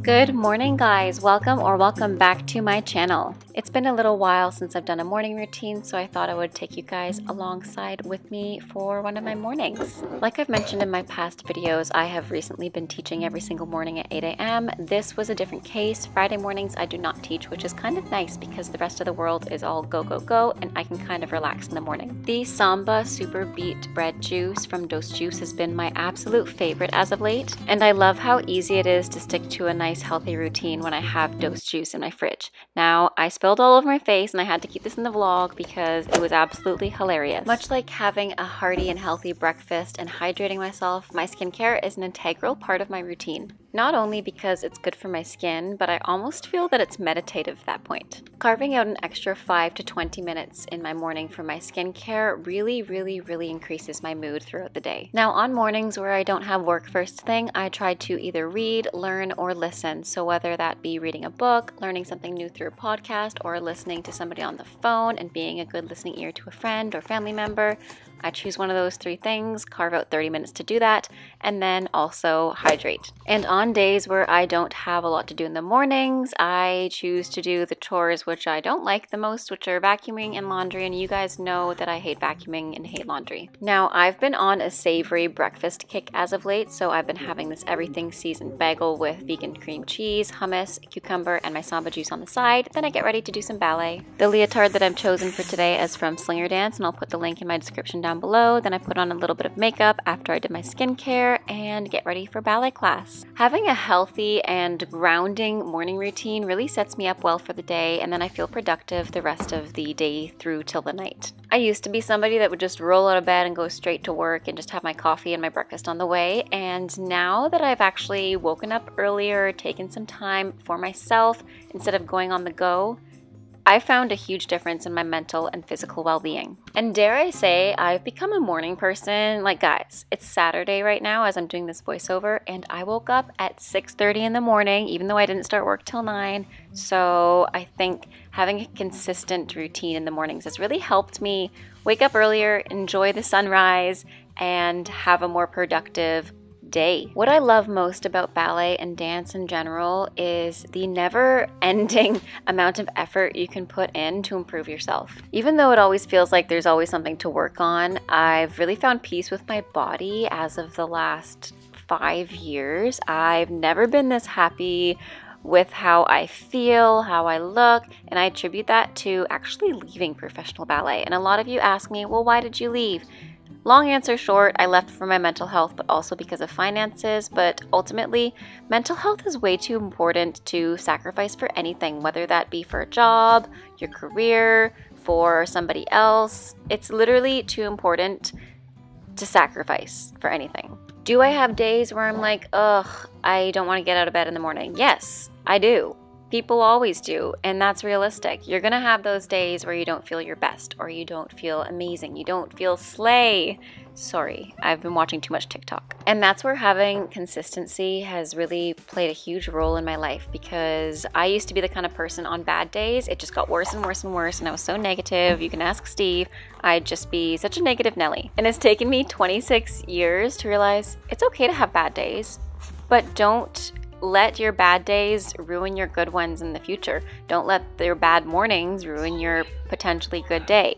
Good morning, guys. Welcome back to my channel. It's been a little while since I've done a morning routine, so I thought I would take you guys alongside with me for one of my mornings. Like I've mentioned in my past videos, I have recently been teaching every single morning at 8 a.m. This was a different case. Friday mornings I do not teach, which is kind of nice because the rest of the world is all go, go, go, and I can kind of relax in the morning. The Samba Super Beet Bread Juice from Dose Juice has been my absolute favorite as of late, and I love how easy it is to stick to a nice healthy routine when I have Dose Juice in my fridge. Now, I spilled all over my face and I had to keep this in the vlog because it was absolutely hilarious. Much like having a hearty and healthy breakfast and hydrating myself, my skincare is an integral part of my routine. Not only because it's good for my skin, but I almost feel that it's meditative at that point. Carving out an extra 5 to 20 minutes in my morning for my skincare really increases my mood throughout the day. Now, on mornings where I don't have work first thing, I try to either read, learn, or listen. So whether that be reading a book, learning something new through a podcast, or listening to somebody on the phone and being a good listening ear to a friend or family member, I choose one of those three things, carve out 30 minutes to do that, and then also hydrate. And on days where I don't have a lot to do in the mornings, I choose to do the chores which I don't like the most, which are vacuuming and laundry, and you guys know that I hate vacuuming and hate laundry. Now, I've been on a savory breakfast kick as of late, so I've been having this everything seasoned bagel with vegan cream cheese, hummus, cucumber, and my Samba juice on the side. Then I get ready to do some ballet. The leotard that I've chosen for today is from Slinger Dance, and I'll put the link in my description down below. Then I put on a little bit of makeup after I did my skincare and get ready for ballet class. Having a healthy and grounding morning routine really sets me up well for the day, and then I feel productive the rest of the day through till the night. I used to be somebody that would just roll out of bed and go straight to work and just have my coffee and my breakfast on the way, and now that I've actually woken up earlier, taken some time for myself instead of going on the go, I found a huge difference in my mental and physical well-being. And dare I say, I've become a morning person. Like, guys, it's Saturday right now as I'm doing this voiceover, and I woke up at 6:30 in the morning, even though I didn't start work till 9. So I think having a consistent routine in the mornings has really helped me wake up earlier, enjoy the sunrise, and have a more productive day. What I love most about ballet and dance in general is the never-ending amount of effort you can put in to improve yourself. Even though it always feels like there's always something to work on, I've really found peace with my body as of the last 5 years. I've never been this happy with how I feel, how I look, and I attribute that to actually leaving professional ballet. And a lot of you ask me, well, why did you leave? Long answer short, I left for my mental health, but also because of finances. But ultimately, mental health is way too important to sacrifice for anything, whether that be for a job, your career, for somebody else. It's literally too important to sacrifice for anything. Do I have days where I'm like, ugh, I don't want to get out of bed in the morning? Yes, I do. People always do, and that's realistic. You're gonna have those days where you don't feel your best, or you don't feel amazing, you don't feel slay. Sorry, I've been watching too much TikTok. And that's where having consistency has really played a huge role in my life, because I used to be the kind of person on bad days, it just got worse and worse and worse, and I was so negative. You can ask Steve. I'd just be such a negative Nelly. And it's taken me 26 years to realize it's okay to have bad days, but don't let your bad days ruin your good ones in the future. Don't let your bad mornings ruin your potentially good day.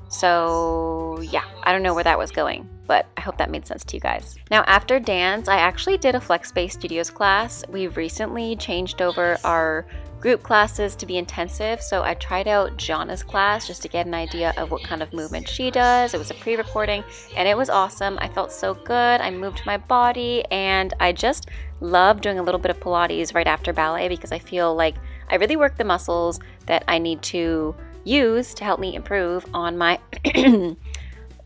So yeah, I don't know where that was going, but I hope that made sense to you guys. Now, after dance, I actually did a Flex Space Studios class. We've recently changed over our group classes to be intensive, so I tried out Jana's class just to get an idea of what kind of movement she does. It was a pre-recording and it was awesome. I felt so good. I moved my body, and I just love doing a little bit of Pilates right after ballet because I feel like I really work the muscles that I need to use to help me improve on my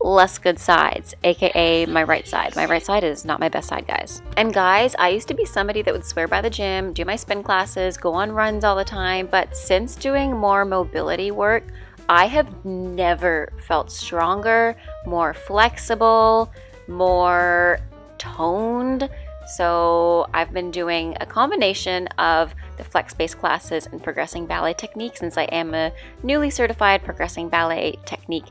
less good sides, aka my right side. My right side is not my best side, guys. And guys, I used to be somebody that would swear by the gym, do my spin classes, go on runs all the time, but since doing more mobility work, I have never felt stronger, more flexible, more toned. So I've been doing a combination of the flex-based classes and progressing ballet technique. Since I am a newly certified progressing ballet technique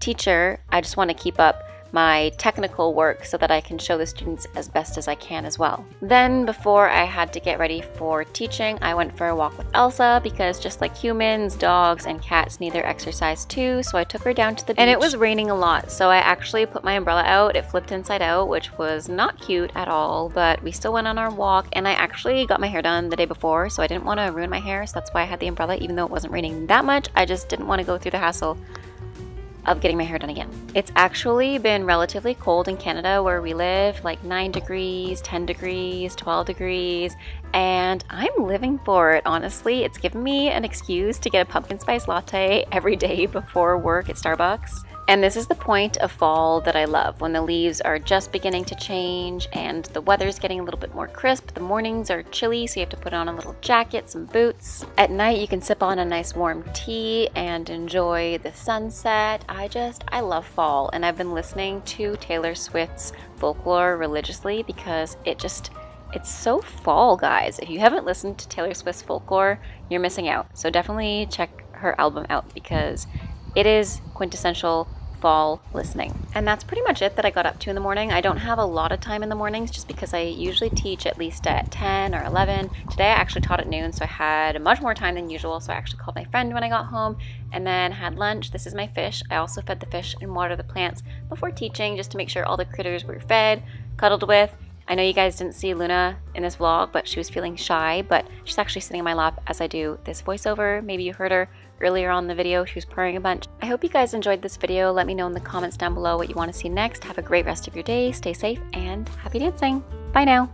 teacher, I just want to keep up my technical work so that I can show the students as best as I can as well. Then before I had to get ready for teaching, I went for a walk with Elsa because just like humans, dogs and cats need their exercise too, so I took her down to the beach. And it was raining a lot, so I actually put my umbrella out. It flipped inside out, which was not cute at all, but we still went on our walk, and I actually got my hair done the day before, so I didn't want to ruin my hair, so that's why I had the umbrella. Even though it wasn't raining that much, I just didn't want to go through the hassle of getting my hair done again. It's actually been relatively cold in Canada where we live, like 9 degrees, 10 degrees, 12 degrees, and I'm living for it, honestly. It's given me an excuse to get a pumpkin spice latte every day before work at Starbucks. And this is the point of fall that I love, when the leaves are just beginning to change and the weather's getting a little bit more crisp. The mornings are chilly, so you have to put on a little jacket, some boots. At night, you can sip on a nice warm tea and enjoy the sunset. I love fall, and I've been listening to Taylor Swift's Folklore religiously because it's so fall, guys. If you haven't listened to Taylor Swift's Folklore, you're missing out. So definitely check her album out because it is quintessential fall listening. And that's pretty much it that I got up to in the morning. I don't have a lot of time in the mornings just because I usually teach at least at 10 or 11. Today I actually taught at noon, so I had much more time than usual. So I actually called my friend when I got home and then had lunch. This is my fish. I also fed the fish and watered the plants before teaching just to make sure all the critters were fed, cuddled with. I know you guys didn't see Luna in this vlog, but she was feeling shy, but she's actually sitting in my lap as I do this voiceover. Maybe you heard her earlier on in the video. She was purring a bunch. I hope you guys enjoyed this video. Let me know in the comments down below what you want to see next. Have a great rest of your day. Stay safe and happy dancing. Bye now.